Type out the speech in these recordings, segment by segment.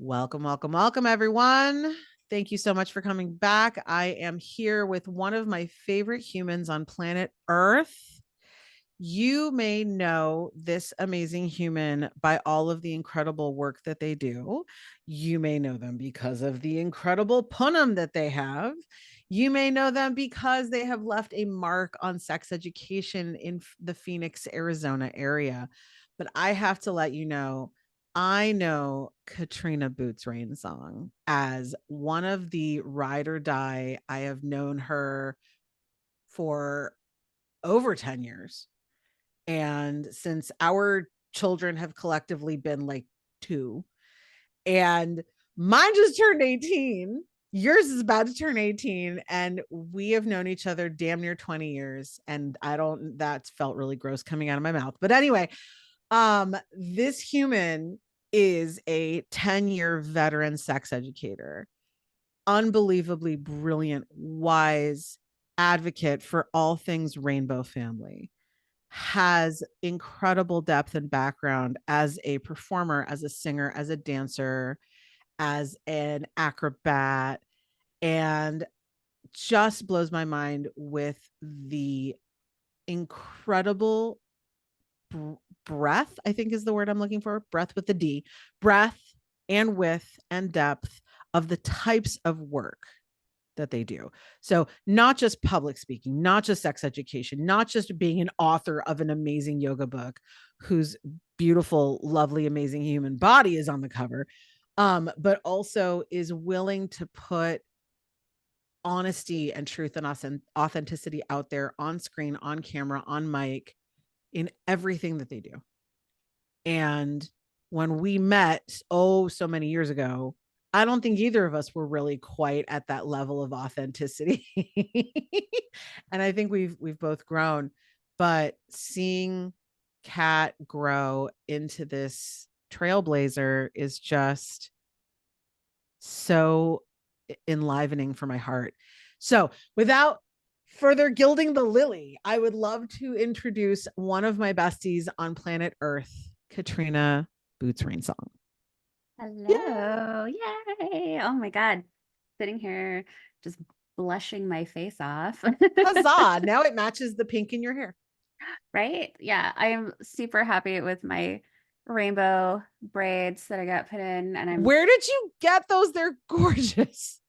Welcome, welcome, welcome, everyone. Thank you so much for coming back. I am here with one of my favorite humans on planet Earth. You may know this amazing human by all of the incredible work that they do. You may know them because of the incredible punam that they have. You may know them because they have left a mark on sex education in the Phoenix, Arizona area. But I have to let you know, I know Katrina Boots Rainsong as one of the ride or die. I have known her for over 10 years. And since our children have collectively been like 2, and mine just turned 18, yours is about to turn 18, and we have known each other damn near 20 years. And that felt really gross coming out of my mouth. But anyway, this human is a 10-year veteran sex educator, unbelievably brilliant, wise advocate for all things rainbow family, has incredible depth and background as a performer, as a singer, as a dancer, as an acrobat, and just blows my mind with the incredible breadth, I think is the word I'm looking for, breadth with the D, breadth and width and depth of the types of work that they do. So not just public speaking, not just sex education, not just being an author of an amazing yoga book whose beautiful, lovely, amazing human body is on the cover, but also is willing to put honesty and truth and authenticity out there on screen, on camera, on mic, in everything that they do. And when we met, so many years ago, I don't think either of us were really quite at that level of authenticity. And I think we've both grown, but seeing Kat grow into this trailblazer is just so enlivening for my heart. So, without further gilding the lily, I would love to introduce one of my besties on planet Earth, Katrina Boots Rainsong. Hello. Yay. Oh my God. Sitting here just blushing my face off. Huzzah! Now it matches the pink in your hair. Right? Yeah. I am super happy with my rainbow braids that I got put in. And Where did you get those? They're gorgeous.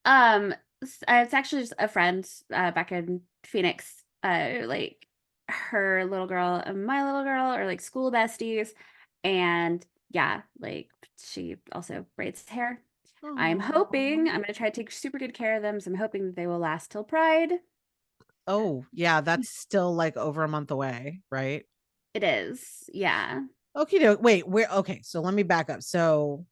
um it's actually just a friend back in Phoenix. Like her little girl and my little girl are like school besties. And yeah, like she also braids hair. I'm hoping I'm going to try to take super good care of them. So I'm hoping that they will last till Pride. Oh, yeah, that's still like over a month away, right? It is. Yeah. Okay, wait, where? Okay, so let me back up. So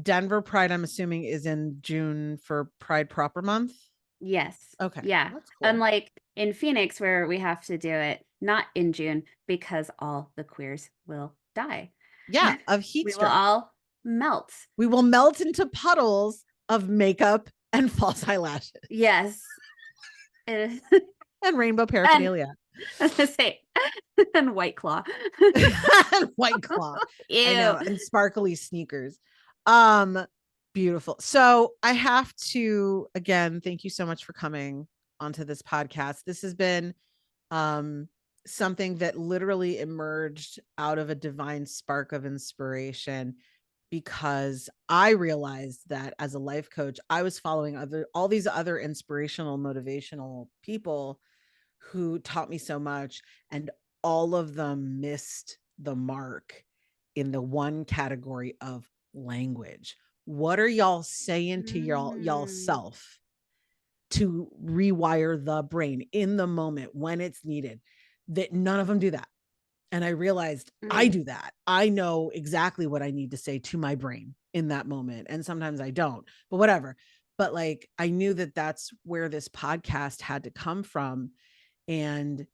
Denver Pride, I'm assuming, is in June for Pride proper month. Yes. Okay, Yeah. that's cool. Unlike in Phoenix, where we have to do it not in June because all the queers will die. Yeah, of heat We will stroke. all melt. We will melt into puddles of makeup and false eyelashes Yes. and rainbow And paraphernalia. I was gonna say, and White Claw. And white claw. I know, Ew. and sparkly sneakers. Um, Beautiful. So I have to again thank you so much for coming onto this podcast. This has been um something that literally emerged out of a divine spark of inspiration, because I realized that as a life coach, I was following all these other inspirational, motivational people who taught me so much, and all of them missed the mark in the one category of language. What are y'all saying to y'all Mm. self to rewire the brain in the moment when it's needed? That none of them do that. And I realized I Mm. do that. I know exactly what I need to say to my brain in that moment. And sometimes I don't, but whatever. But like, I knew that that's where this podcast had to come from. And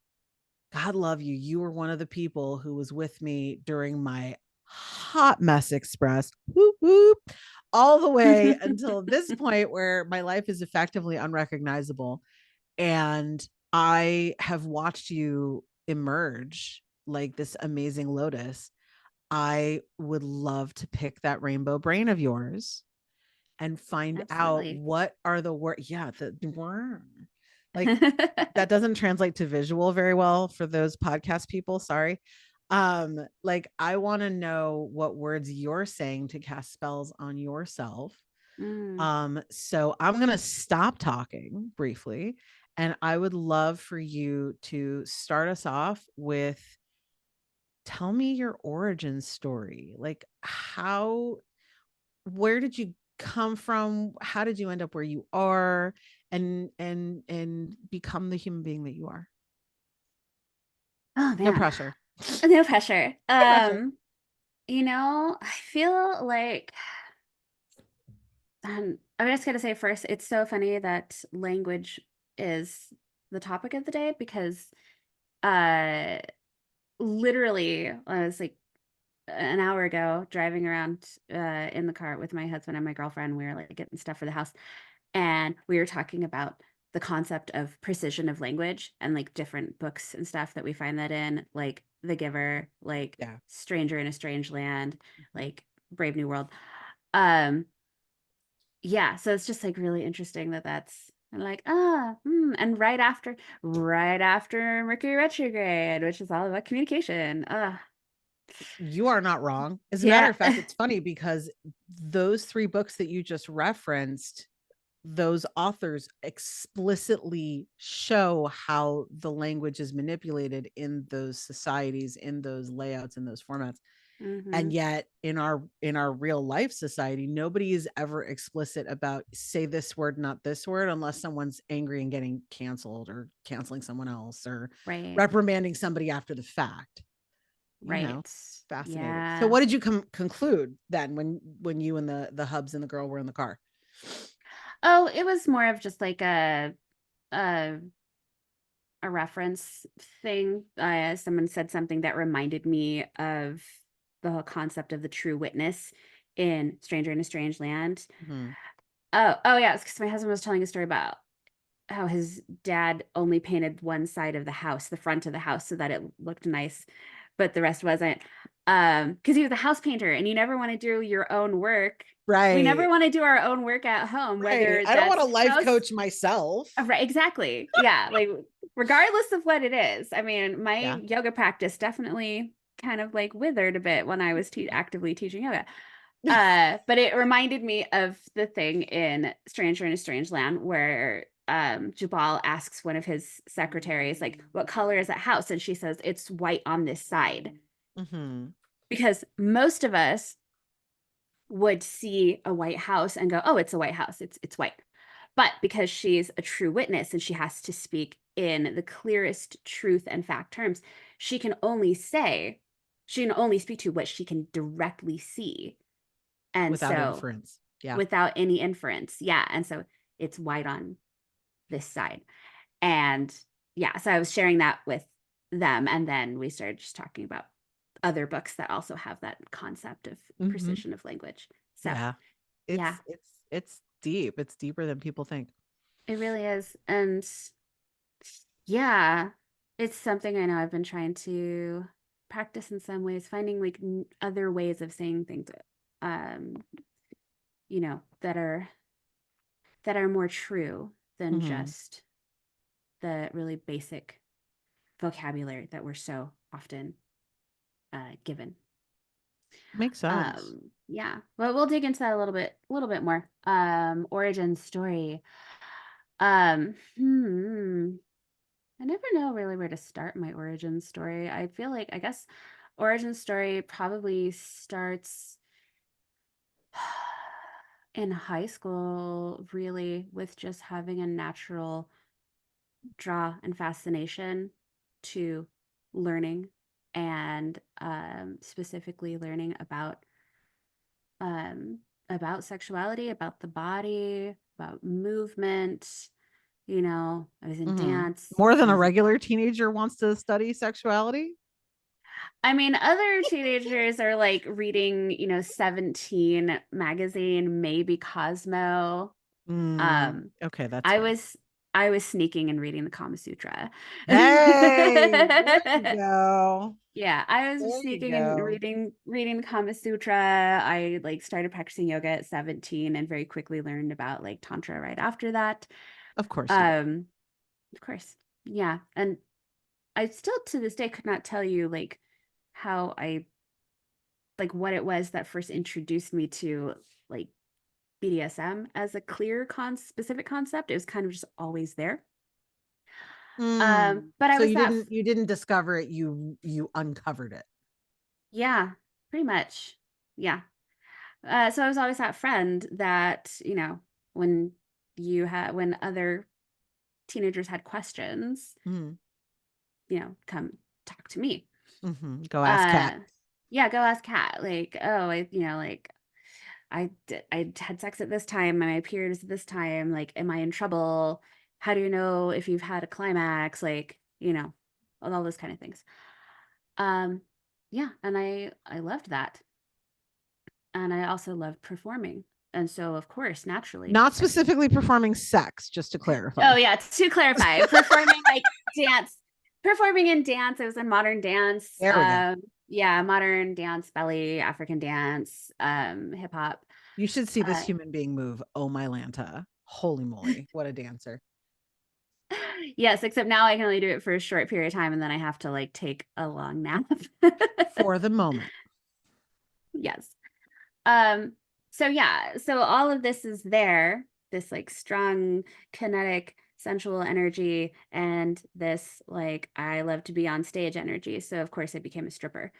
God love you. You were one of the people who was with me during my hot mess express, whoop, whoop, all the way until this point where my life is effectively unrecognizable. And I have watched you emerge like this amazing lotus. I would love to pick that rainbow brain of yours and find out Absolutely. what are the words. Yeah, like that doesn't translate to visual very well for those podcast people. Sorry. Like I want to know what words you're saying to cast spells on yourself. Mm. So I'm gonna stop talking briefly, and I would love for you to start us off with tell me your origin story. Like where did you come from? How did you end up where you are and become the human being that you are? Oh No man. pressure. No pressure. No pressure. I feel like I'm just gonna say first, it's so funny that language is the topic of the day because uh literally I was like an hour ago driving around in the car with my husband and my girlfriend. We were like getting stuff for the house, and we were talking about the concept of precision of language and like different books and stuff that we find that in, like The Giver, like Yeah. Stranger in a Strange Land, Mhm. like Brave New World. Um, yeah, so it's just like really interesting that that's like and right after Mercury retrograde, which is all about communication. You are not wrong. As a matter Yeah. of fact, it's funny because those three books that you just referenced, those authors explicitly show how the language is manipulated in those societies, in those layouts, in those formats. Hmm. And yet in our real life society, nobody is ever explicit about say this word, not this word, unless someone's angry and getting canceled or canceling someone else or Right. reprimanding somebody after the fact. You know, Right. fascinating. So Yeah. what did you conclude then when you and the hubs and the girl were in the car? Oh, it was more of just like a a reference thing. Someone said something that reminded me of the whole concept of the true witness in Stranger in a Strange Land. Mhm. Oh yeah, because my husband was telling a story about how his dad only painted one side of the house, the front of the house, so that it looked nice, but the rest wasn't. Because he was a house painter, and you never want to do your own work. We never Right. want to do our own work at home, Right. whether I don't want that's to life house. coach myself. Right, exactly. Yeah, like regardless of what it is. I mean, my Yeah. yoga practice definitely kind of like withered a bit when I was actively teaching yoga. But it reminded me of the thing in Stranger in a Strange Land where Jabal asks one of his secretaries, like, what color is that house? And she says, it's white on this side. Mhm. Because most of us would see a white house and go, oh, it's a white house. It's white. But because she's a true witness and she has to speak in the clearest truth and fact terms, she can only say, she can only speak to what she can directly see. And Without so inference. Yeah. without any inference. Yeah. And so it's white on this side. And yeah, so I was sharing that with them. And then we started just talking about other books that also have that concept of Mhm. precision of language. So Yeah. yeah, It's deep. It's deeper than people think. it really is. And yeah, it's something I know I've been trying to practice in some ways, finding like other ways of saying things, um, that are more true than Mhm. just the really basic vocabulary that we're so often given. Makes sense. Yeah, but we'll dig into that a little bit more. Origin story. I never know really where to start my origin story. I feel like I guess origin story probably starts in high school, really, with just having a natural draw and fascination to learning and specifically learning um, about sexuality, about the body, about movement. I was in Mhm. dance. More than I a was regular teenager wants to study sexuality? I mean, other teenagers are like reading, 17 magazine, maybe Cosmo. Mm, Um, okay, that's I fair. was I was sneaking and reading the Kama Sutra. Hey, there you go. Yeah, I was There you sneaking and go. reading the Kama Sutra. I like started practicing yoga at 17 and very quickly learned about like tantra right after that. Of course you did. Um, of course. Yeah. And I still to this day could not tell you like how I like what it was that first introduced me to like BDSM as a clear specific concept. It was kind of just always there. But I So was that you didn't discover it, you uncovered it. yeah, pretty much. Yeah. So I was always that friend that, when when other teenagers had questions, Mm-hmm. come talk to me. Mm-hmm. Go ask Kat. Uh, yeah, go ask Kat. Like, oh, like I had sex at this time. My period is at this time. Like, am I in trouble? How do you know if you've had a climax? Like, all those kind of things. Um, yeah, and I loved that, and I also loved performing, and so of course, naturally, Not specifically performing sex, just to clarify. Oh yeah, to clarify, performing in dance. I was in modern dance. There we go. Yeah, modern dance, belly, African dance, hip hop. You should see this Uh, human being move. Oh my Lanta. Holy moly. What a dancer. yes, except now I can only do it for a short period of time, and then I have to like take a long nap. For the moment. Yes. Um, so yeah, so all of this is there, this like strong kinetic sensual energy and this like I love to be on stage energy. So of course I became a stripper.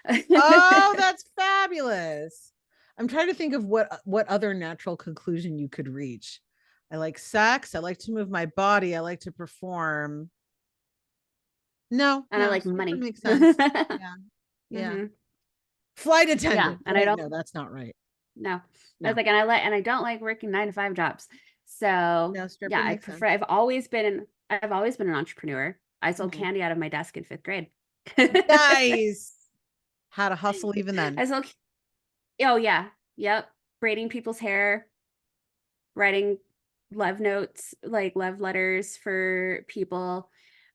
Oh, that's fabulous. I'm trying to think of what other natural conclusion you could reach. I like sex. I like to move my body. I like to perform. No, And I no, like stripper money. makes sense. Yeah, yeah. Hmm. Flight Yeah, attendant. and I Wait, don't no, that's not right. no. I was No, like, and I don't like working 9 to 5 jobs. So no, yeah, stripper I makes prefer. sense. I've always been an entrepreneur. I sold Mhm. candy out of my desk in 5th grade. Nice. How to hustle even then. I sold. Oh yeah, yep. Braiding people's hair, writing love notes, like love letters for people,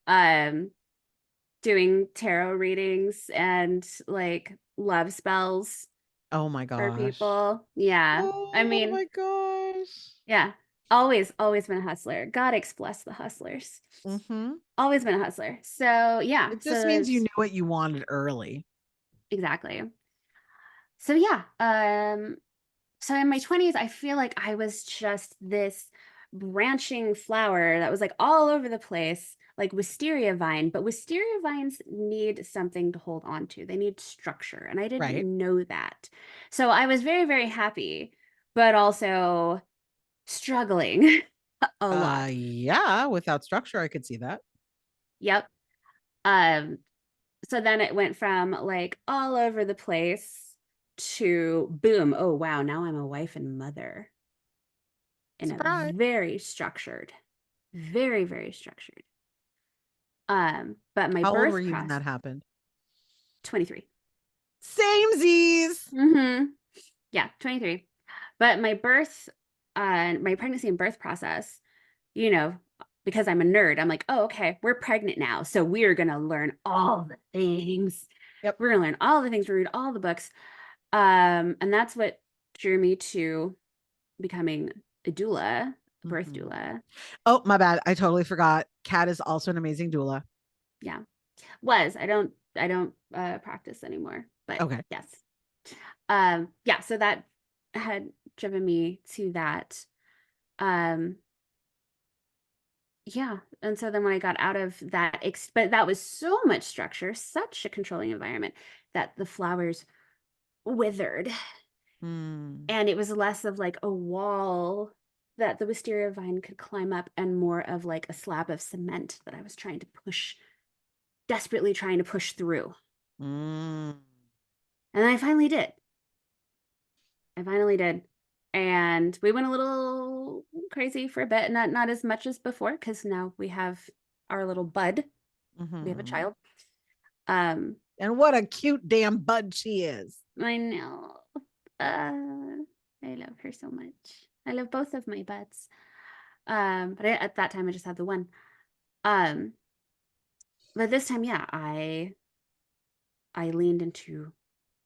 um, doing tarot readings and like love spells Oh my for gosh. people. Yeah. I Oh mean, my gosh. yeah. Always been a hustler. God bless the hustlers. Mm-hmm. Always been a hustler. So yeah. It just So means you it's knew what you wanted early. exactly. So yeah. So in my 20s, I feel like I was just this branching flower that was like all over the place, like wisteria vine. But wisteria vines need something to hold on to, they need structure. And I didn't Right. know that. So I was very, very happy, but also struggling a lot. Yeah, without structure, I could see that. Yep. Um, so then it went from like all over the place to boom, oh wow, now I'm a wife and mother in a Surprise. very, very structured. But my How old were birth you when process, that happened? 23. Samesies. Mm-hmm. Yeah, 23. But my pregnancy and birth process, you know, because I'm a nerd, I'm like, oh, okay, we're pregnant now. So we're gonna learn all the things. Yep. We're gonna learn all the things, read all the books. And that's what drew me to becoming a doula, a birth Mhm. doula. Oh, my bad. I totally forgot. Kat is also an amazing doula. Yeah. Was. I don't practice anymore, but Okay. yes. Yeah, so that had driven me to that. Um yeah, and so then when I got out of that but that was so much structure, such a controlling environment that the flowers withered, Hmm. and it was less of like a wall that the wisteria vine could climb up and more of like a slab of cement that I was trying to push, desperately trying to push through. Mm. And I finally did. I finally did. And we went a little crazy for a bit, not as much as before, because now we have our little bud. We have a Hmm. child. Um, And what a cute damn bud she is. I know. I love her so much. I love both of my buds. But at that time I just had the one. Um, but this time, yeah, I leaned into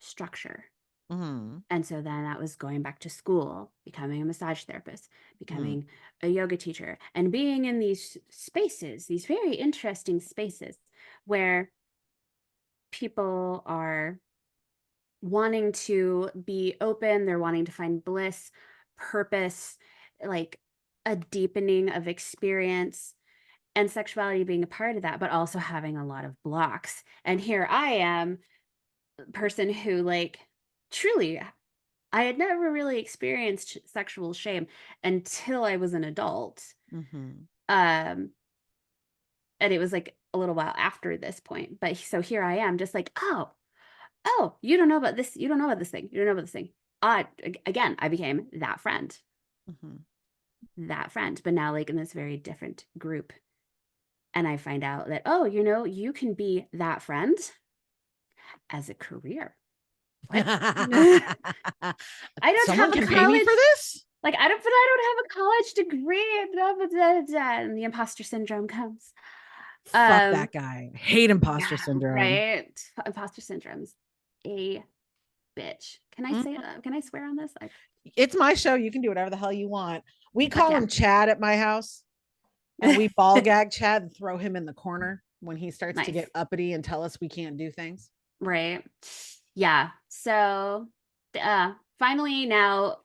structure. Mm-hmm. And so then that was going back to school, becoming a massage therapist, becoming a yoga teacher, and being in these spaces, these very interesting spaces where people are wanting to be open, they're wanting to find bliss, purpose, like a deepening of experience, and sexuality being a part of that, but also having a lot of blocks. And here I am, a person who like truly I had never really experienced sexual shame until I was an adult. Mm-hmm. Um, and it was like a little while after this point. But so here I am, just like, oh, you don't know about this. You don't know about this thing. You don't know about this thing. Again, I became that friend, Mm-hmm. that friend, but now like in this very different group. And I find out that, oh, you know, you can be that friend as a career. What? I don't Someone have a can pay me for college. this? Like, I don't have a college degree, blah, blah, blah, blah, and the imposter syndrome comes. Fuck Um, that guy. I hate imposter yeah, syndrome. right. Imposter syndrome's a bitch. Can I say Mhm. that? Can I swear on this? It's my show. You can do whatever the hell you want. We Heck call yeah. him Chad at my house, and we ball gag Chad and throw him in the corner when he starts to get Nice. uppity and tell us we can't do things. Right. Yeah. So, finally now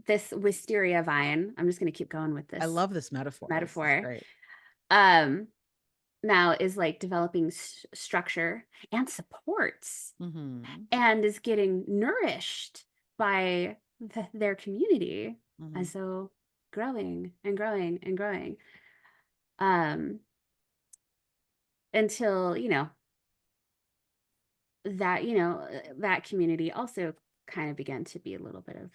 this wisteria vine, I'm just going to keep going with I this love this metaphor. This is metaphor. great. Um, now is like developing structure and supports Mm-hmm. and is getting nourished by their community, Mm-hmm. and so growing and growing and growing, um until that community also kind of began to be a little bit of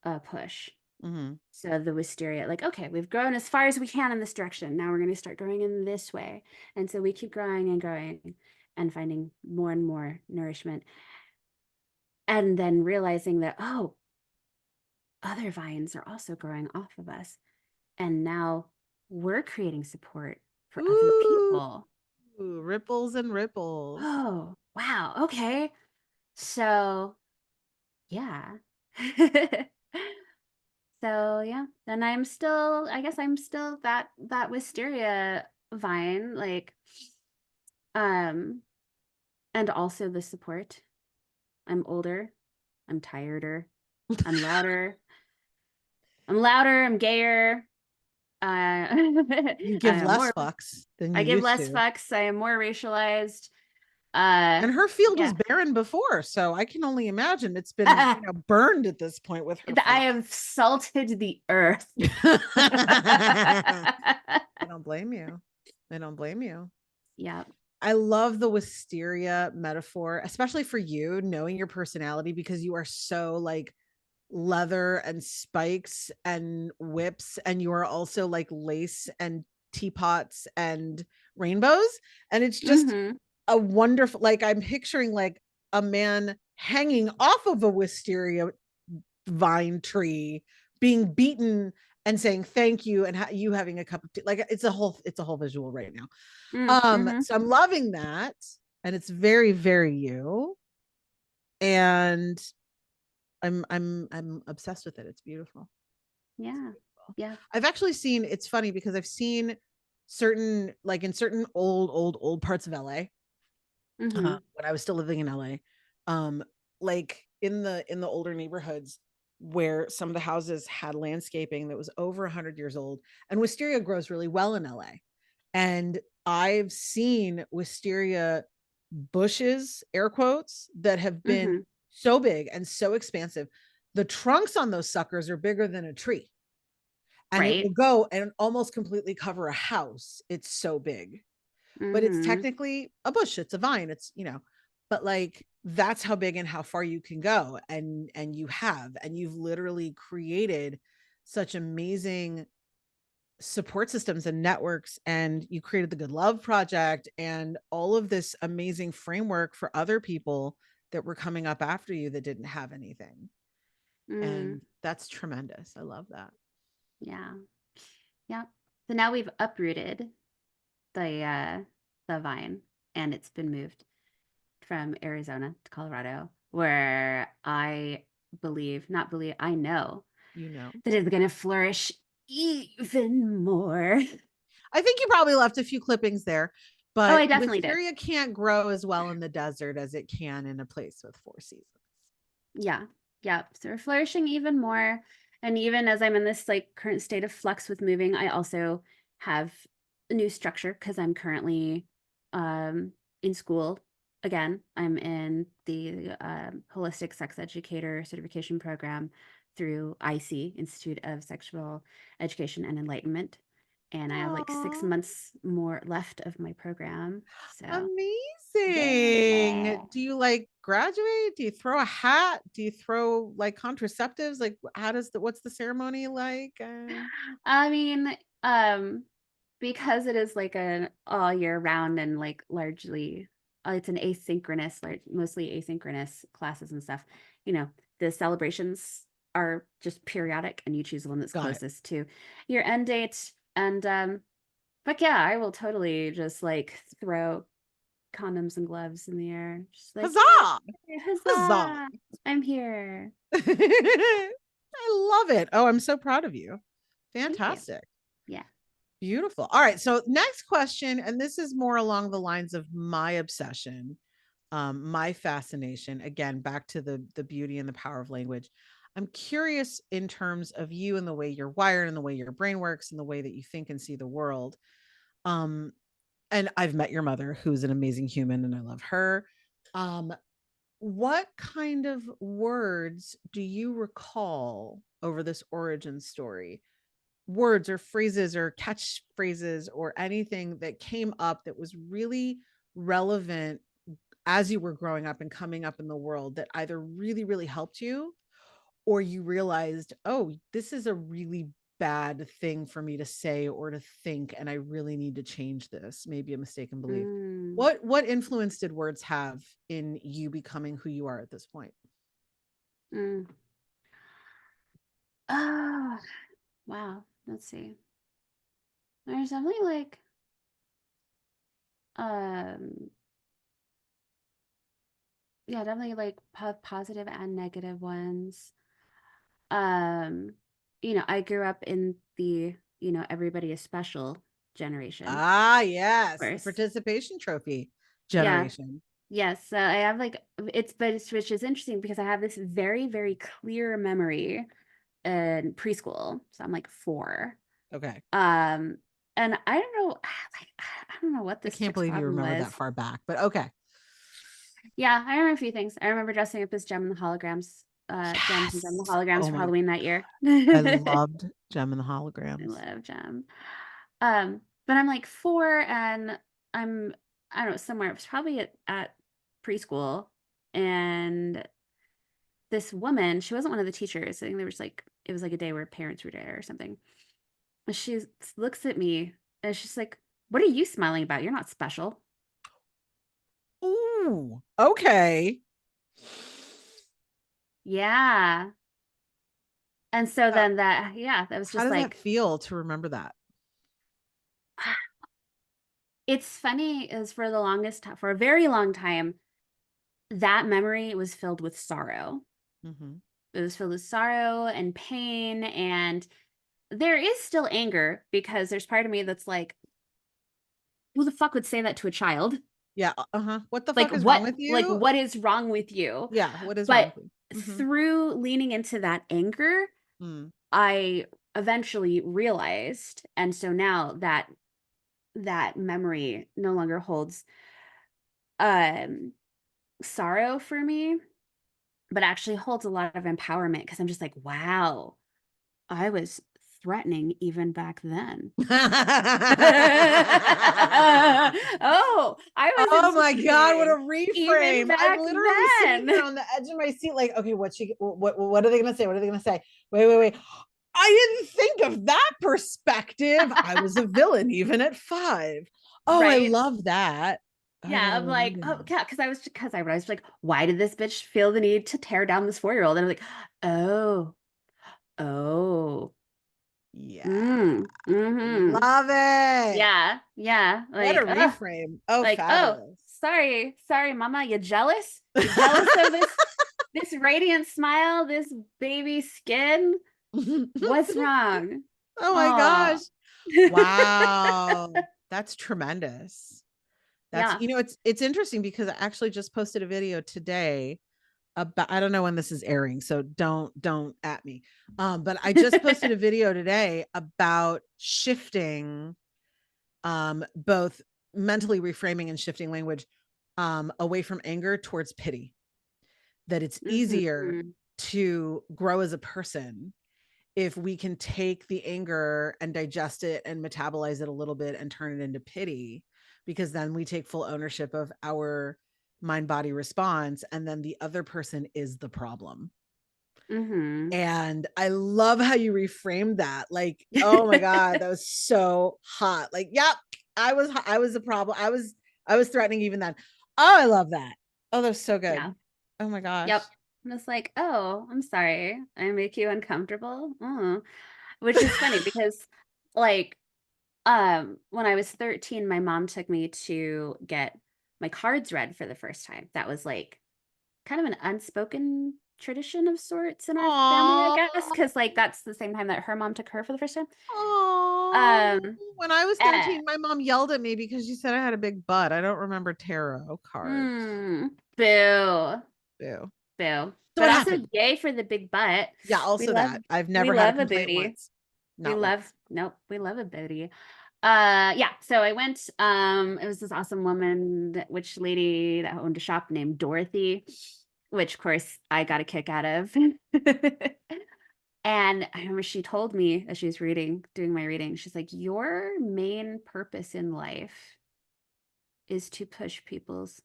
a push. Mm-hmm. So the wisteria, like, okay, we've grown as far as we can in this direction, now we're going to start growing in this way. And so we keep growing and growing and finding more and more nourishment, and then realizing that, oh, other vines are also growing off of us. And now we're creating support for other Ooh, people. ripples and ripples. Oh, wow. Okay. So, yeah. So, yeah. Then I guess I'm still that wisteria vine, like, um, and also the support. I'm older, I'm tireder, I'm louder, I'm gayer. You I give am less more fucks than I you give used less to. fucks. I am more racialized. Uh, And her field was yeah. barren before, so I can only imagine it's been, burned at this point with her I fuck. have salted the earth. I don't blame you. I don't blame you. Yeah. I love the wisteria metaphor, especially for you, knowing your personality, because you are so like leather and spikes and whips, and you are also like lace and teapots and rainbows. And it's just Mm-hmm. a wonderful, like, I'm picturing like a man hanging off of a wisteria vine tree being beaten and saying thank you, and you having a cup of tea. Like, it's a whole visual right now. Mm-hmm. So I'm loving that, and it's very, very you. And I'm obsessed with it. It's beautiful. It's Yeah. beautiful. Yeah. I've actually seen, it's funny because I've seen certain, like in certain old parts of LA, Mm-hmm. when I was still living in LA, like in the older neighborhoods where some of the houses had landscaping that was over 100 years old, and wisteria grows really well in LA. And I've seen wisteria bushes, air quotes, that have been Mm-hmm. so big and so expansive. The trunks on those suckers are bigger than a tree, and it will Right. go and almost completely cover a house. It's so big, but it's Mm-hmm. technically a bush. It's a vine. But like, that's how big and how far you can go. And you've literally created such amazing support systems and networks, and you created the Good Love Project and all of this amazing framework for other people that were coming up after you that didn't have anything. Mm. And that's tremendous. I love that. Yeah. Yeah. So now we've uprooted the vine, and it's been moved from Arizona to Colorado, where I I know You know. that it's going to flourish even more. I think you probably left a few clippings there, Oh, I but definitely did. wisteria can't grow as well in the desert as it can in a place with 4 seasons. Yeah. Yeah. So we're flourishing even more. And even as I'm in this like current state of flux with moving, I also have a new structure because I'm currently um, in school again. I'm in the holistic sex educator certification program through IC, Institute of Sexual Education and Enlightenment. And I have like 6 months more left of my program. So, yeah. Amazing. Do you like graduate? Do you throw a hat? Do you throw like contraceptives? Like how does what's the ceremony like? I mean, um, because it is like an all year round and like largely it's an asynchronous, like mostly asynchronous classes and stuff. You know, the celebrations are just periodic and you choose the one that's Got it. closest to your end date. And but yeah, I will totally just like throw condoms and gloves in the air. Just like, Huzzah! yeah, Huzzah! huzzah, I'm here. I love it. Oh, I'm so proud of you. Thank you. Fantastic. Yeah. Beautiful. All right. So, next question, and this is more along the lines of my obsession, my fascination. Again, back to the beauty and the power of language. I'm curious in terms of you and the way you're wired and the way your brain works and the way that you think and see the world. Um, and I've met your mother, who's an amazing human, and I love her. Um, what kind of words do you recall over this origin story? Words or phrases or catchphrases or anything that came up that was really relevant as you were growing up and coming up in the world that either really, really helped you or you realized, oh, this is a really bad thing for me to say or to think, and I really need to change this. Maybe a mistaken belief. Mm, What influence did words have in you becoming who you are at this point? mm. Oh, wow. Let's see. There's definitely like um yeah, definitely like positive and negative ones. Um, I grew up in the, everybody is special generation. Ah, Of yes, the course. participation trophy Yeah. generation. Yes. So I have like which is interesting because I have this very, very clear memory in preschool. So I'm like 4. Okay. Um, and I don't know, like I don't know what I this can't chick's believe you problem remember was. that far back, but okay. Yeah, I remember a few things. I remember dressing up as Gem and the Holograms, Gems and Gem and the Yes. Holograms Oh for my, Halloween that year. I I loved Gem and the Holograms. love Gem. But I'm like 4 and I'm I don't know, somewhere. It was probably at preschool. And this woman, she wasn't one of the teachers. I think there was like it was like a day where parents were there or something. And she looks at me and she's like, "What are you smiling about? You're not special." Ooh, okay. Yeah. And so Uh, then that was how just does that like feel to remember that? it's funny is for the longest time, for a very long time, that memory was filled with sorrow. Mm-hmm. It was filled with sorrow and pain, and there is still anger because there's part of me that's like, who the fuck would say that to a child? Yeah. Uh-huh. What the Like fuck is wrong what with like you? what is wrong with you? Yeah. What is wrong But with you? Mm-hmm. through leaning into that anger, Mm. I eventually realized, and so now that memory no longer holds um sorrow for me, but actually holds a lot of empowerment because I'm just like, wow, I was threatening even back then. Oh, I was Oh my god, what a intimidating even reframe. I'm back literally sitting here then. on the edge of my seat, like, okay, what are they gonna say? What are they gonna say? Wait. I didn't think of that perspective. I was a villain even at 5. Oh, I Right? love that. Yeah, I'm Oh like, oh, yeah. yeah, because I was like, why did this bitch feel the need to tear down this 4-year-old? And I'm like, oh, oh. Yeah. Mm-hmm. Love it. Yeah, yeah. What a Like, reframe. Oh, oh, fabulous. sorry, mama, you jealous? You jealous of this radiant smile, this baby skin? What's wrong? Oh my gosh. Oh. Wow. That's tremendous. That's Yeah. it's interesting because I actually just posted a video today about, I don't know when this is airing, so don't at me. But I just posted a video today about shifting both mentally reframing and shifting language away from anger towards pity. That it's easier Mhm. to grow as a person if we can take the anger and digest it and metabolize it a little bit and turn it into pity, because then we take full ownership of our mind body response, and then the other person is the problem. Mhm. And I love how you reframed that. Like, oh my God, that was so hot. Like, yep, I was the problem. I was threatening even then. Oh, I love that. Oh, that was so Yeah. good. Oh my gosh. Yep. I'm just like, "Oh, I'm sorry. I make you uncomfortable?" Which is funny because, like, when I was 13, my mom took me to get my cards read for the first time. That was, like, kind of an unspoken tradition of sorts in our family, I Aw. guess, because like, that's the same time that her mom took her for the first time. Oh, Um, when I was eh 13, my mom yelled at me because she said I had a big butt. I don't remember tarot cards. boo, Boo. boo. So But what also happened? yay for the big butt. Yeah, We also love that. I've we never had a love a complaint booty. once. Not once. We love a booty. Yeah, so I went, it was this awesome woman, witch lady that owned a shop named Dorothy, which of course I got a kick out of. And I remember she told me as she was doing my reading, she's like, your main purpose in life is to push people's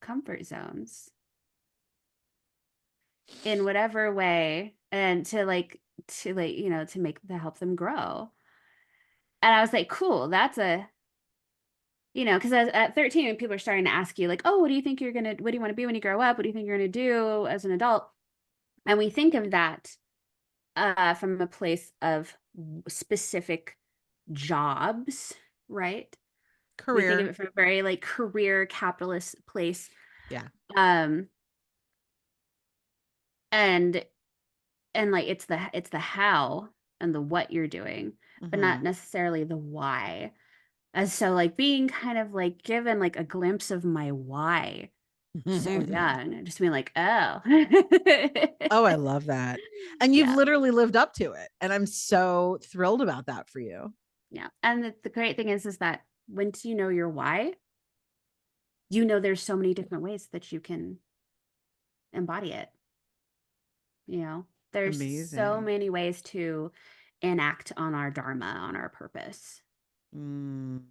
comfort zones in whatever way and to make to help them grow. And I was like, cool, that's a because at 13, when people are starting to ask you, like, oh, what do you want to be when you grow up? What do you think you're going to do as an adult? And we think of that from a place of specific jobs, right? We think of Career. it from a very like career capitalist place. Yeah. Um, and like it's the how and the what you're doing, but not Mhm. necessarily the why. And so like being kind of like given like a glimpse of my why so young, and just being like, oh. Oh, I love that. And you've Yeah, literally lived up to it. And I'm so thrilled about that for you. yeah. And the great thing is that once you know your why, you know there's so many different ways that you can embody it. There's so Amazing. many ways to enact on our dharma, on our purpose. Mm,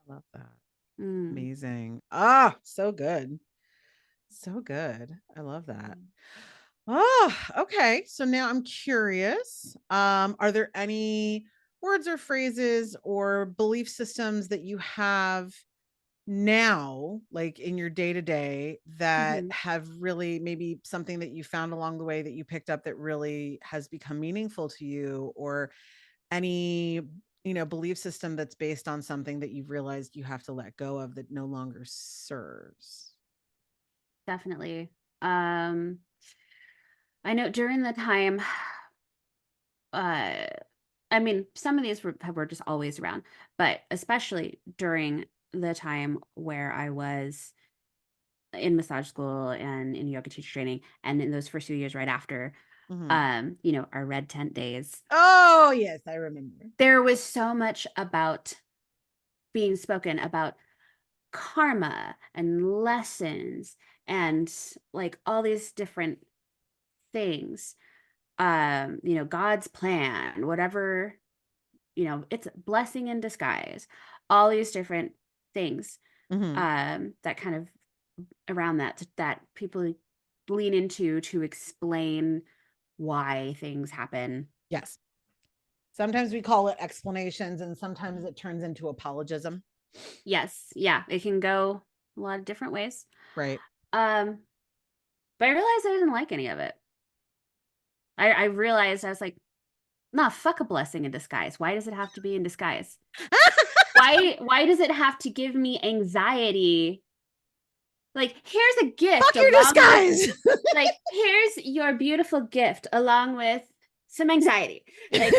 I love that. Mm. Amazing. Ah, so good. So good. I love that. Mm. Oh, okay. So now I'm curious. Are there any words or phrases or belief systems that you have now, like in your day to day, that Mhm. have really maybe something that you found along the way that you picked up that really has become meaningful to you, or any, belief system that's based on something that you've realized you have to let go of that no longer serves? Definitely. Um, I know during the time, uh, I mean, some of these were just always around, but especially during the time where I was in massage school and in yoga teacher training, and in those first few years right after, Mhm. our red tent days, Oh, yes, I remember. there was so much about being spoken about karma and lessons and like all these different things. God's plan, whatever, it's a blessing in disguise, all these different things Mhm. that kind of around that people lean into to explain why things happen. Yes. Sometimes we call it explanations and sometimes it turns into apologism. Yes, yeah, it can go a lot of different ways. Right. Um, but I realized I didn't like any of it. I realized I was like, Nah, fuck a blessing in disguise. Why does it have to be in disguise? Why does it have to give me anxiety? Like, here's a gift Fuck your along with, disguise. like, here's your beautiful gift along with some anxiety. Like,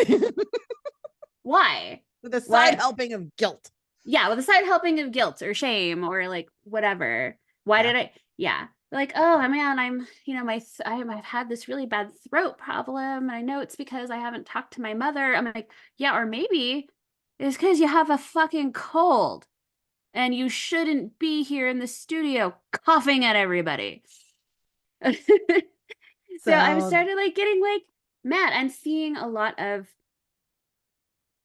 why? With a side What? helping of guilt. Yeah, with a side helping of guilt or shame or like whatever. Why Yeah. did I? Yeah. Like, oh man, I'm, I've had this really bad throat problem. And I know it's because I haven't talked to my mother. I'm like, yeah, or maybe it's because you have a fucking cold and you shouldn't be here in the studio coughing at everybody. So I've So, started like getting like mad and seeing a lot of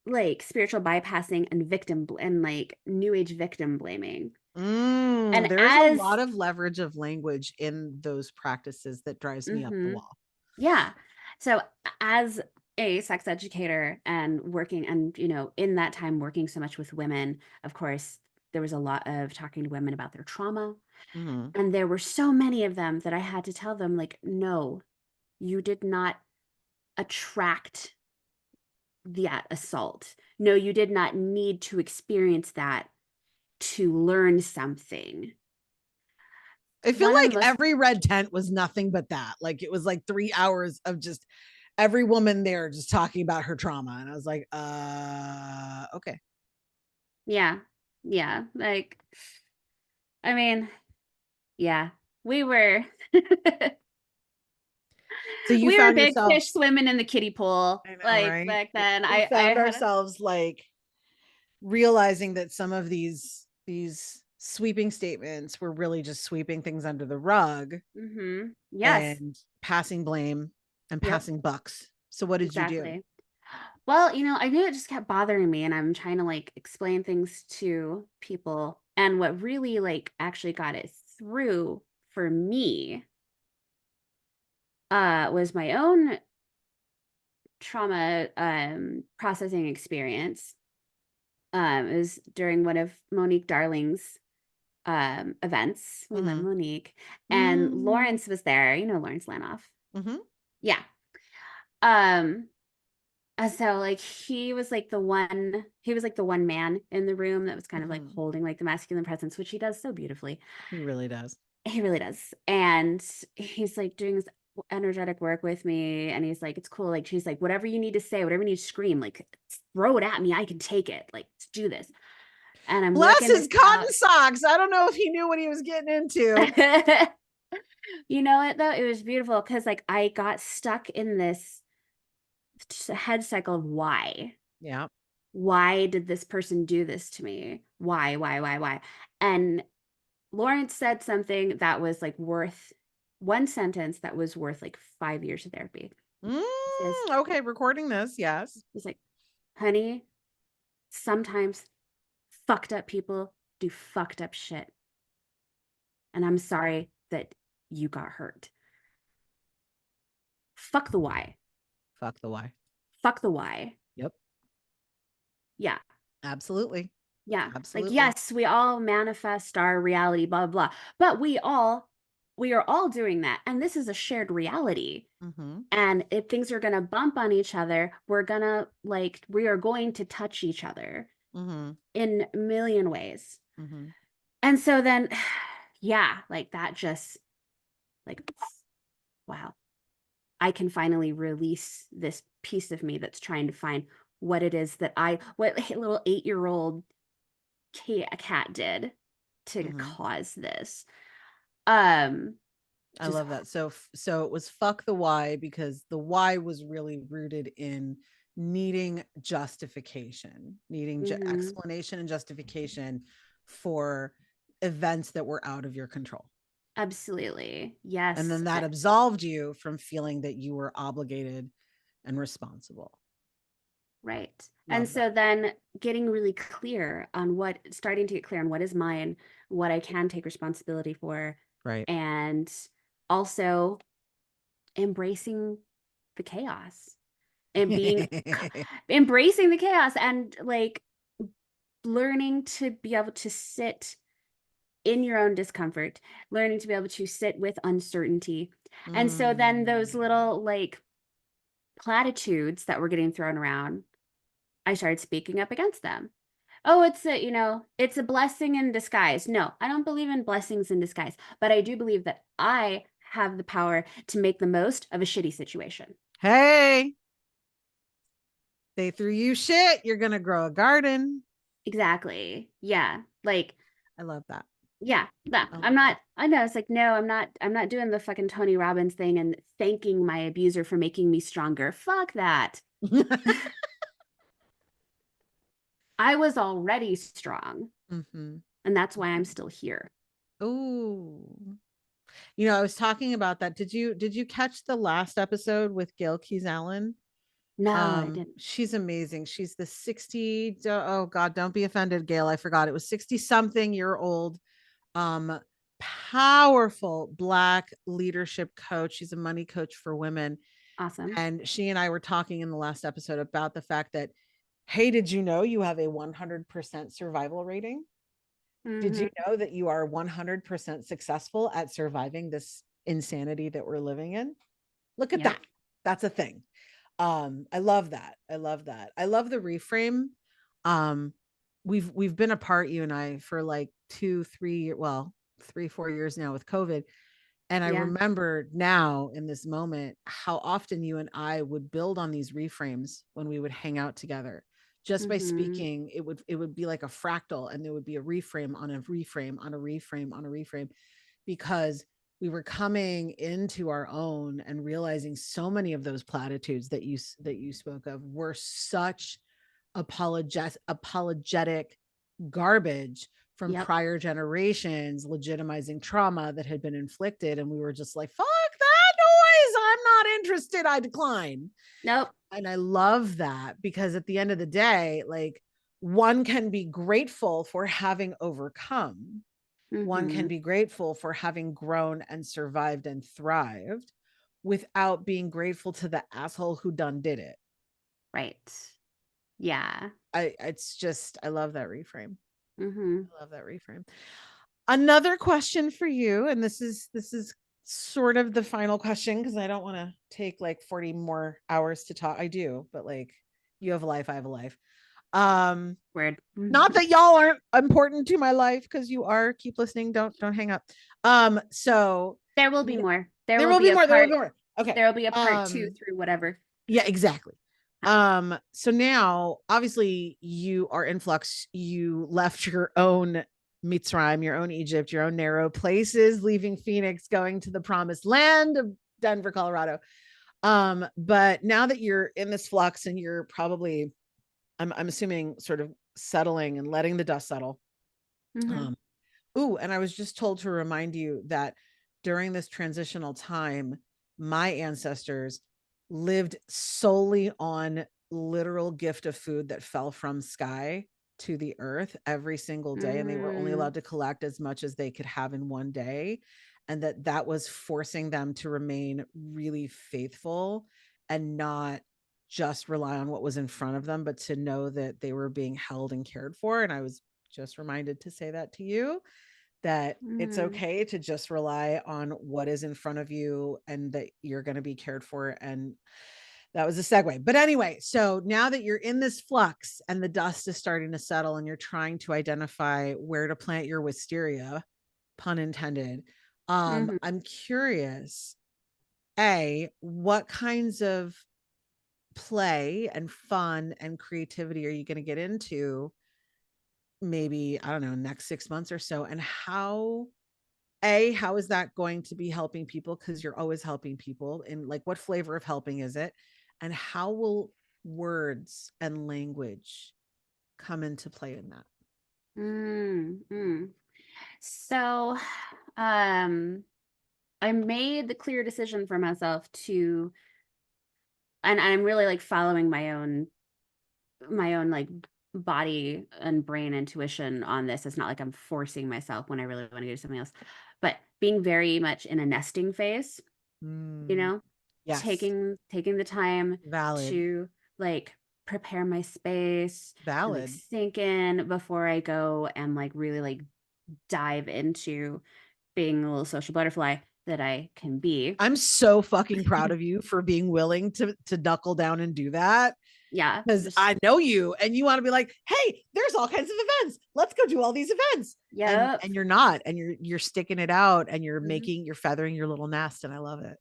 like spiritual bypassing and and like new age victim blaming. And there's a as lot of leverage of language in those practices that drives me up the mhm, wall. yeah. So as a sex educator and working and in that time working so much with women, of course, there was a lot of talking to women about their trauma. Mm-hmm. And there were so many of them that I had to tell them, like, no, you did not attract that assault. No, you did not need to experience that to learn something. I feel One of the like most, every red tent was nothing but that. Like it was like 3 hours of just every woman there just talking about her trauma. And I was like, okay. yeah, yeah, like, I mean, yeah, we were, So you we were found big yourself, fish swimming in the kiddie pool. I know, Like right? back then, We I found had a, ourselves like realizing that some of these sweeping statements were really just sweeping things under the rug yes, and passing blame and yep, passing bucks. So what did you do? exactly. Well, I knew it just kept bothering me and I'm trying to like explain things to people. And what really like actually got it through for me was my own trauma processing experience. It was during one of Monique Darling's events. We love Mm-hmm. Monique. And Mm-hmm. Lawrence was there. You know Lawrence Lanoff. Mm-hmm. Yeah. Um so like he was like the one man in the room that was kind of like Mm-hmm. holding like the masculine presence, which he does so beautifully. He really does. He really does. And he's like doing this energetic work with me and he's like, it's cool. Like she's like, whatever you need to say, whatever you need to scream, like throw it at me. I can take it. Like, let's do this. And I'm Bless working his this out. cotton socks. I don't know if he knew what he was getting into. You know what though? It was beautiful because like I got stuck in this head cycle of why. Yeah. Why did this person do this to me? Why? And Lawrence said something that was like worth one sentence that was worth like 5 years of therapy. He says, Okay, recording this. Yes. he's like, honey, sometimes fucked up people do fucked up shit. And I'm sorry that you got hurt. Fuck the why. Fuck the why. Fuck the why. Yep. Yeah. Absolutely. Yeah. Like, Absolutely. yes, we all manifest our reality, blah, blah, blah. But we are all doing that. And this is a shared reality. Mm-hmm. And if things are going to bump on each other, we are going to touch each other Mm-hmm. in a million ways. Mm-hmm. And so then, yeah, like that just like, wow, I can finally release this piece of me that's trying to find what it is that what a little 8-year-old cat did to Mm-hmm. cause this. Um, I just love that. So it was fuck the why because the why was really rooted in needing justification, needing mhm, explanation and justification for events that were out of your control. absolutely. And Yes. then that absolved you from feeling that you were obligated and responsible. Right. And Love so that. then starting to get clear on what is mine, what I can take responsibility for, Right. and also embracing the chaos and embracing the chaos and like learning to be able to sit in your own discomfort, learning to be able to sit with uncertainty. And so then those Mm. little like platitudes that were getting thrown around, I started speaking up against them. Oh, it's a blessing in disguise. No, I don't believe in blessings in disguise, but I do believe that I have the power to make the most of a shitty situation. Hey, they threw you shit. You're going to grow a garden. Exactly. Yeah. Like, I love that. yeah, no, I I'm love not, I know it's like, no, I'm not doing the fucking Tony Robbins thing and thanking my abuser for making me stronger. Fuck that. that. I was already strong, Mm-hmm. and that's why I'm still here. Oh, I was talking about that. Did you catch the last episode with Gail Keys Allen? No, I didn't. She's amazing. She's the 60, oh God, don't be offended, Gail. I forgot it was 60 something year old, um, powerful Black leadership coach. She's a money coach for women. Awesome. And she and I were talking in the last episode about the fact that, hey, did you know you have a 100% survival rating? Did you Mm-hmm. know that you are 100% successful at surviving this insanity that we're living in? Look at Yep. that. That's a thing. I love that. I love that. I love the reframe. Um, we've been apart, you and I, for like 2, 3, well, 3, 4 years now with COVID. And I Yeah. remember now in this moment how often you and I would build on these reframes when we would hang out together. Just by Mm-hmm. speaking, it would be like a fractal, and there would be a reframe on a reframe on a reframe on a reframe, because we were coming into our own and realizing so many of those platitudes that you spoke of were such apologetic garbage from Yep. prior generations, legitimizing trauma that had been inflicted. And we were just like, fuck that noise. I'm not interested. I decline. Nope. And I love that, because at the end of the day, like, one can be grateful for having overcome. One can Mm-hmm. be grateful for having grown and survived and thrived without being grateful to the asshole who done did it. Right. Yeah. I love that reframe. Mm-hmm. I love that reframe. Another question for you, and this is sort of the final question, because I don't want to take like 40 more hours to talk. I do, but like, you have a life, I have a life. Um, Weird. Not that y'all aren't important to my life, because you are. Keep listening. Don't hang up. So There will be more. There there will will be be a more. There will be part. more. Okay. There will be a part two through whatever. Yeah, exactly. Ah, So now obviously you are in flux. You left your own Mitzrayim, your own Egypt, your own narrow places, leaving Phoenix, going to the promised land of Denver, Colorado. But now that you're in this flux, and you're probably, I'm assuming, sort of settling and letting the dust settle. mm-hmm. Um, Ooh, and I was just told to remind you that during this transitional time, my ancestors lived solely on literal gift of food that fell from sky to the earth every single day, and they were only Mm, allowed to collect as much as they could have in one day, and that was forcing them to remain really faithful and not just rely on what was in front of them, but to know that they were being held and cared for. And I was just reminded to say that to you, that it's mm, okay to just rely on what is in front of you, and that you're going to be cared for. And that was a segue. But anyway, so now that you're in this flux and the dust is starting to settle, and you're trying to identify where to plant your wisteria, pun intended, mm-hmm. I'm curious, what kinds of play and fun and creativity are you going to get into, maybe, I don't know, next 6 months or so? And how is that going to be helping people, because you're always helping people, and like, what flavor of helping is it? And how will words and language come into play in that? Mm. So, um, I made the clear decision for myself to, and I'm really like following my own like body and brain intuition on this. It's not like I'm forcing myself when I really want to do something else, but being very much in a nesting phase, you Mm, know, yes. taking the time Valid. to like prepare my space and like Valid. sink in before I go and like really like dive into being a little social butterfly. that I can be. I'm so fucking proud of you for being willing to knuckle down and do that. Yeah. Because I know you and you want to be like, hey, there's all kinds of events. Let's go do all these events. Yep. And you're not, and you're sticking it out, and Mhm. you're feathering your little nest, and I love it.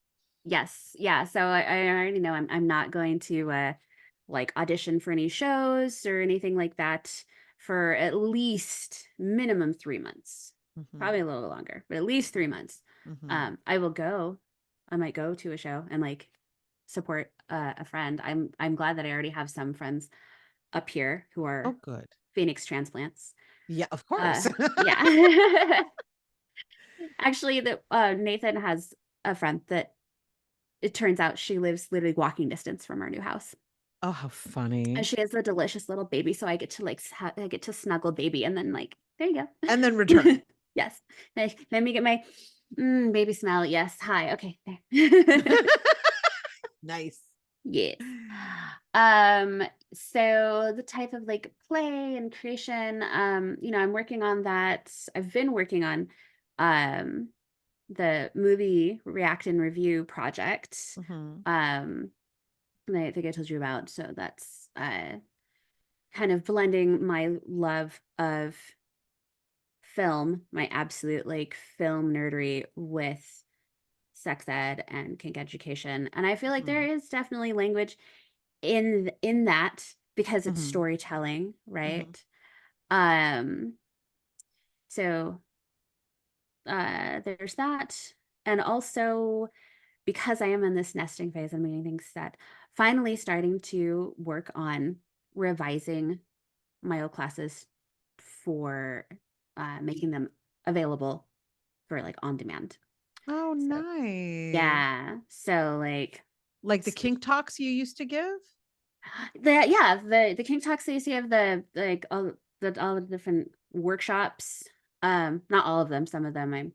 Yes. Yeah. So I already know I'm not going to like audition for any shows or anything like that for at least minimum 3 months. Mm-hmm. Probably a little longer, but at least 3 months. Mm-hmm. I will go. I might go to a show and like support a friend. I'm glad that I already have some friends up here who Oh, are good. Phoenix transplants. Yeah, of course. Yeah. Actually, that Nathan has a friend that it turns out she lives literally walking distance from our new house. Oh, how And funny. she has a delicious little baby, so I get to like I get to snuggle baby, and then like there you And then go. return. Yes. Let me get my baby smile. Yes. Hi. Okay. There. Nice. Yes. Um, so the type of like play and creation, I'm working on that. I've been working on um the movie react and review project. Mm-hmm. Um, and I think I told you about. So that's kind of blending my love of film, my absolute like film nerdery with sex ed and kink education. And I feel like there Mm-hmm. is definitely language in that because it's Mm-hmm. storytelling, Mm-hmm. right? So there's that. And also because I am in this nesting phase, I'm getting things set, finally starting to work on revising my old classes for making them available for like on demand. Oh, So nice. yeah, so like Like the kink talks you used to give? the King Talks that you see of the like all the different workshops. Not all of them. Some of them I'm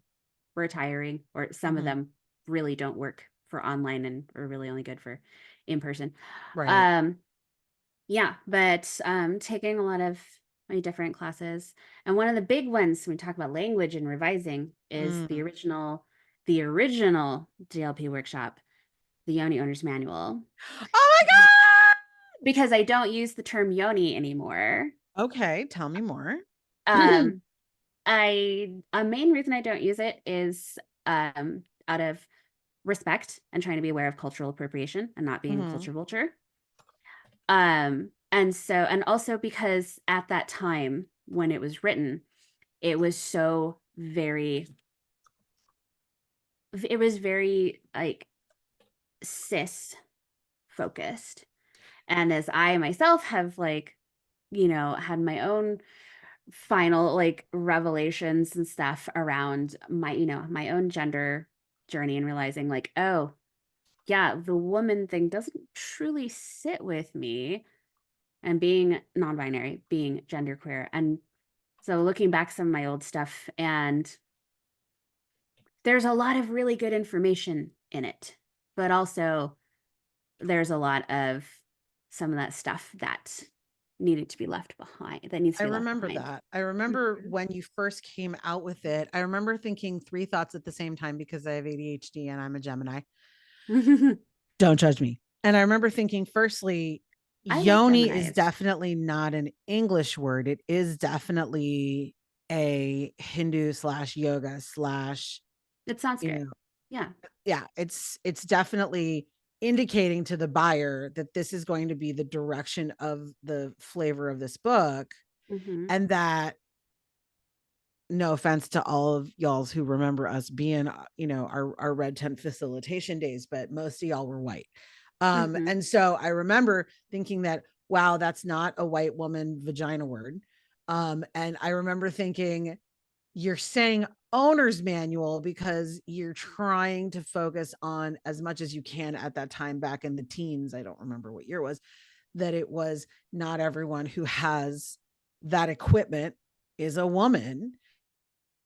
retiring, or some of Mm-hmm. them really don't work for online and are really only good for in person. Right. Um, yeah, but taking a lot of my different classes, and one of the big ones when we talk about language and revising is Mm. the original DLP workshop, the Yoni Owner's Manual, Oh because I don't use the term yoni anymore. my God. Okay, tell me more. Um, a main reason I don't use it is out of respect and trying to be aware of cultural appropriation and not being a Mm-hmm. culture vulture. And also because at that time when it was written, it was so very, it was very like cis focused. And as I myself have like, had my own final like revelations and stuff around my, my own gender journey and realizing like, oh, yeah, the woman thing doesn't truly sit with me, and being non-binary, being genderqueer. And so looking back some of my old stuff, and there's a lot of really good information in it, but also there's a lot of some of that stuff that needed to be left behind, that needs I to be left remember behind. that. I remember when you first came out with it. I remember thinking three thoughts at the same time because I have ADHD and I'm a Gemini. Don't judge me. And I remember thinking, firstly, I like yoni is Gemini's. definitely not an English word. It is definitely a Hindu slash yoga slash, It's you Sanskrit. know, Yeah. yeah, it's definitely indicating to the buyer that this is going to be the direction of the flavor of this book, Hmm. and that, no offense to all of y'all's who remember us being, our red tent facilitation days, but most of y'all were white. Hmm. And so I remember thinking that, wow, that's not a white woman vagina word. And I remember thinking, you're saying owner's manual because you're trying to focus on as much as you can at that time back in the teens. I don't remember what year it was, that it was not everyone who has that equipment is a woman.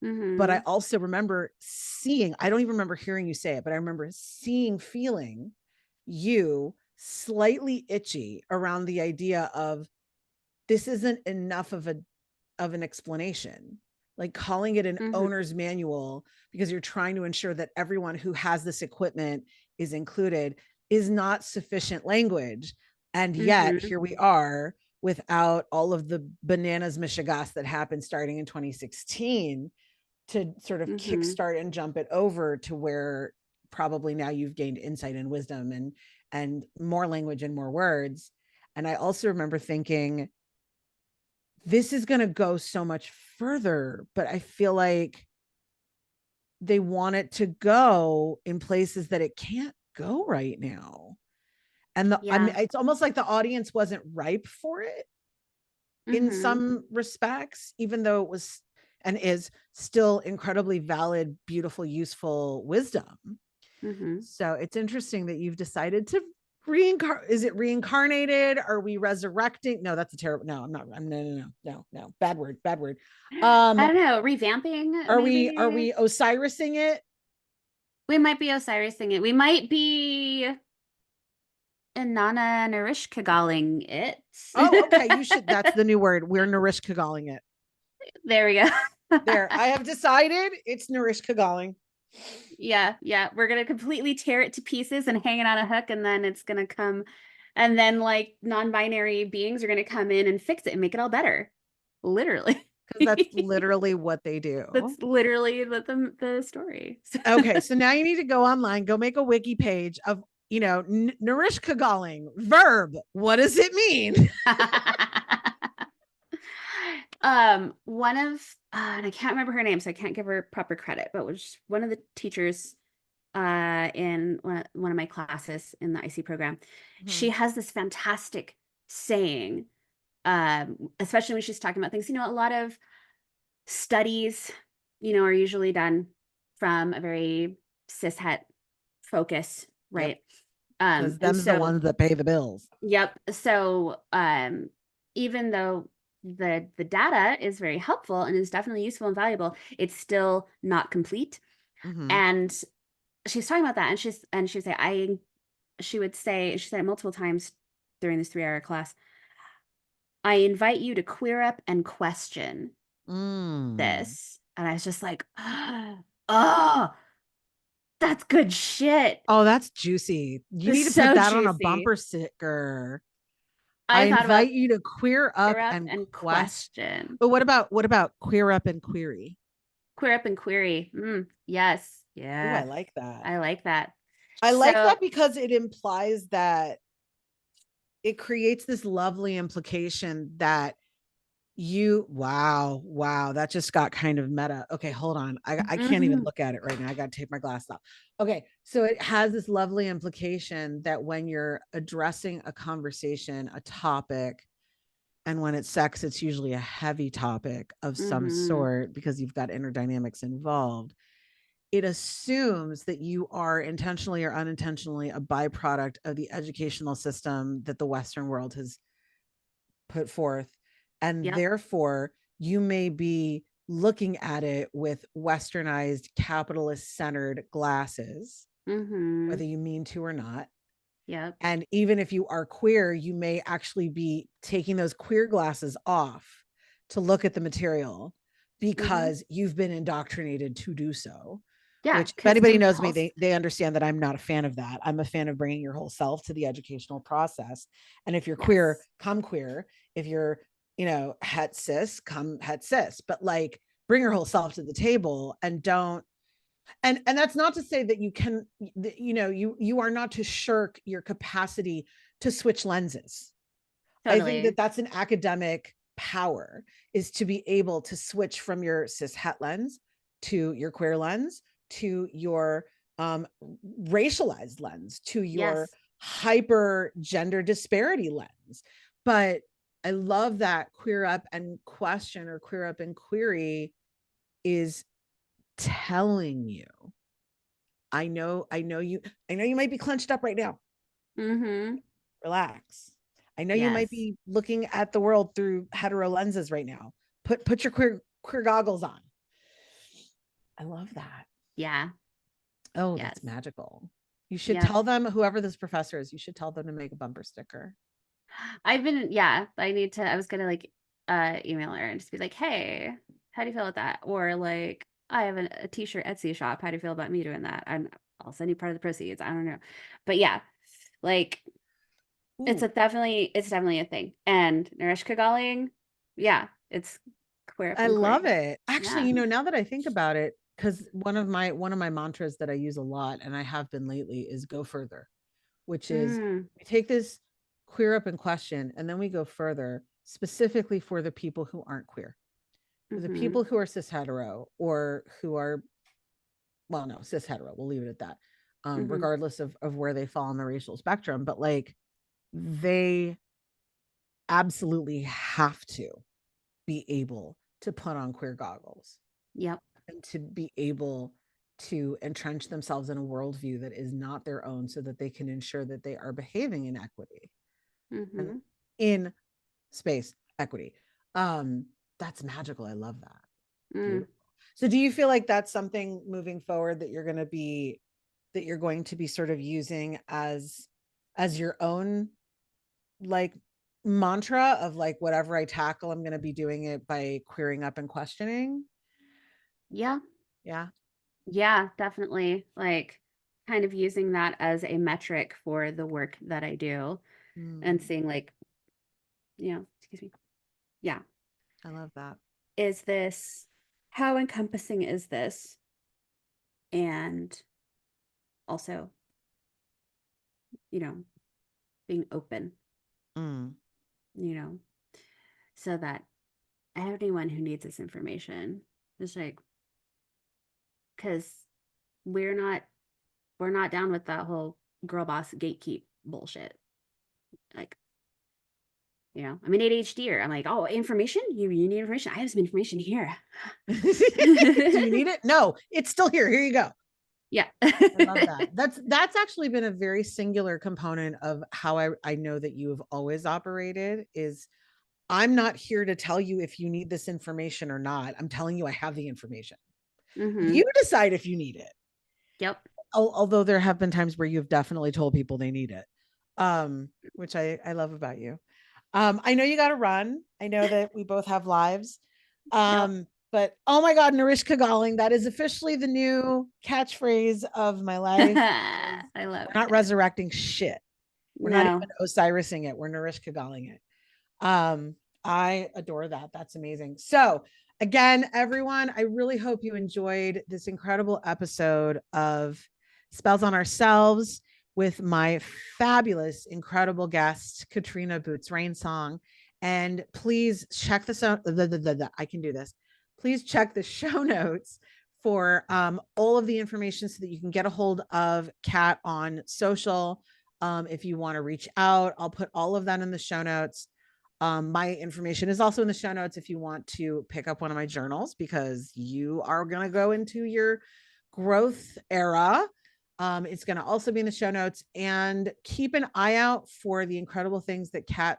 But I Hmm. also remember seeing, I don't even remember hearing you say it, but I remember seeing, feeling you slightly itchy around the idea of this isn't enough of an explanation. like calling it an Mhm. owner's manual because you're trying to ensure that everyone who has this equipment is included is not sufficient language. And yet Mhm. here we are without all of the bananas mishigas that happened starting in 2016 to sort of Mhm. kickstart and jump it over to where probably now you've gained insight and wisdom and more language and more words. And I also remember thinking, this is going to go so much further, but I feel like they want it to go in places that it can't go right now. And I mean, Yeah. it's almost like the audience wasn't ripe for it in Mhm. some respects, even though it was and is still incredibly valid, beautiful, useful wisdom. Mhm. So it's interesting that you've decided to reincarnate. Is it reincarnated? Are we resurrecting? No, that's a terrible. No, I'm not. No. Bad word. Bad word. I Um, don't know, revamping are maybe? we Osirising it? We might be Osirising it. We might be Inanna Narishkagaling it. Oh, okay. You should. That's the new word. We're Narishka calling it. There we go. There. I have decided it's Narishka calling. Yeah, yeah. We're gonna completely tear it to pieces and hang it on a hook, and then it's gonna come, and then like non-binary beings are gonna come in and fix it and make it all better. Literally. Because that's literally what they do. That's literally the story. Okay, so now you need to go online, go make a wiki page of, Narish Kagaling, verb. What does it mean? One of and I can't remember her name, so I can't give her proper credit, but was one of the teachers in one of my classes in the IC program. Mm-hmm. She has this fantastic saying, especially when she's talking about things. A lot of studies, are usually done from a very cishet focus, Yep, right? because And them's the so, ones that pay the bills. yep. So, even though the data is very helpful and is definitely useful and valuable, it's still not complete. Mm-hmm. And she's talking about that, and she would say, she said it multiple times during this 3-hour class. I invite you to queer up and question Mm. this. And I was just like, oh, that's good shit. Oh, that's juicy. You It's need to put so that on a juicy. bumper sticker. I I thought about invite you to queer queer up up and and quest. question. But what about queer up and query? Queer up and query. Yes. Oh, I Yeah. like that. I like that. I like So, that because it implies that it creates this lovely implication that wow, that just got kind of meta. Okay, hold on. I can't even mhm. look at it right now. I got to take my glass off. Okay, so it has this lovely implication that when you're addressing a conversation, a topic, and when it's sex, it's usually a heavy topic of some Mhm. sort because you've got inner dynamics involved. It assumes that you are intentionally or unintentionally a byproduct of the educational system that the Western world has put forth. And Yep. therefore, you may be looking at it with westernized, capitalist centered glasses, Mhm. whether you mean to or not. Yep. And even if you are queer, you may actually be taking those queer glasses off to look at the material Mhm. because you've been indoctrinated to do so. Yeah, Which, if because anybody knows me, impulse. they understand that I'm not a fan of that. I'm a fan of bringing your whole self to the educational process. And if you're queer, Yes. come queer. If you're, het cis, come het cis. But like, bring your whole self to the table and don't and that's not to say that you can you are not to shirk your capacity to switch lenses. I think that Totally. that's an academic power, is to be able to switch from your cis het lens to your queer lens to your racialized lens to your Yes. hyper gender disparity lens. But I love that queer up and question or queer up and query is telling you, I know you might be clenched up right now. Mhm. Relax. I know you might Yes. be looking at the world through hetero lenses right now. Put your queer goggles on. I love that. Yeah. Oh, that's Yes. magical. You should Yep. tell them, whoever this professor is, you should tell them to make a bumper sticker. I was gonna like email her and just be like, hey. How do you feel about that? Or like, I have a t-shirt Etsy shop. How do you feel about me doing that? I'll send you part of the proceeds. I don't know. But yeah, like Ooh, it's definitely a thing. And Nourish Kagaling, yeah, it's queer up I and love queering. it. Actually, Yeah. now that I think about it, because one of my mantras that I use a lot, and I have been lately, is go further, which is Mm, we take this queer up in question and then we go further specifically for the people who aren't queer, for the mm-hmm. people who are cis hetero or who are, well, no, cis hetero, we'll leave it at that, Mm-hmm. regardless of where they fall on the racial spectrum. But like, they absolutely have to be able to put on queer goggles Yep. and to be able to entrench themselves in a worldview that is not their own so that they can ensure that they are behaving in equity and Mm-hmm. in space equity. um that's magical. I love that. Mm. Beautiful. So do you feel like that's something moving forward that you're going to be sort of using as your own, like, mantra of like, whatever I tackle, I'm going to be doing it by queering up and questioning? Yeah. Yeah. Yeah, definitely. Like kind of using that as a metric for the work that I do and Mm, seeing like, excuse me. Yeah. I love that. Is this how encompassing is this? And also, you know, being open, Mm, you know, so that anyone who needs this information is like, because we're not we're not down with that whole girl boss gatekeep bullshit. Like, I'm an ADHDer. I'm like, oh, information? You need information? I have some information here. do you need it? No, it's still here. Here you go. Yeah. I love that. That's actually been a very singular component of how I know that you have always operated. Is I'm not here to tell you if you need this information or not. I'm telling you I have the information. Mm-hmm. You decide if you need it. Yep. Although there have been times where you've definitely told people they need it, which I love about you. I know you got to run. I know that we both have lives. Yep. But oh my God, Narishka Galling, that is officially the new catchphrase of my life. I love We're not it. resurrecting shit. We're not No. even Osirising it. We're Narishka Galling it. Um, I adore that. That's amazing. So, again, everyone, I really hope you enjoyed this incredible episode of Spells on Ourselves with my fabulous, incredible guest, Katrina Boots Rainsong. And please check this out. I can do this. Please check the show notes for all of the information so that you can get a hold of Kat on social. If you want to reach out, I'll put all of that in the show notes. My information is also in the show notes if you want to pick up one of my journals, because you are going to go into your growth era. It's going to also be in the show notes, and keep an eye out for the incredible things that Kat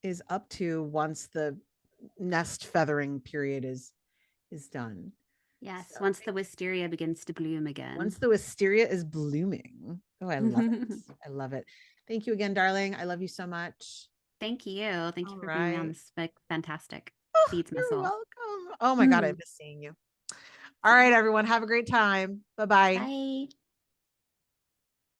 is up to once the nest feathering period is done. Yes. So Once the wisteria begins to bloom again. once the wisteria is blooming. Oh, I love it. I love it. Thank you again, darling. I love you so much. Thank you. Thank All you for being on right. this fantastic Oh, feeds my you're soul. welcome. Oh my God, I miss seeing you. All right, everyone. Have a great time. Bye bye. Bye.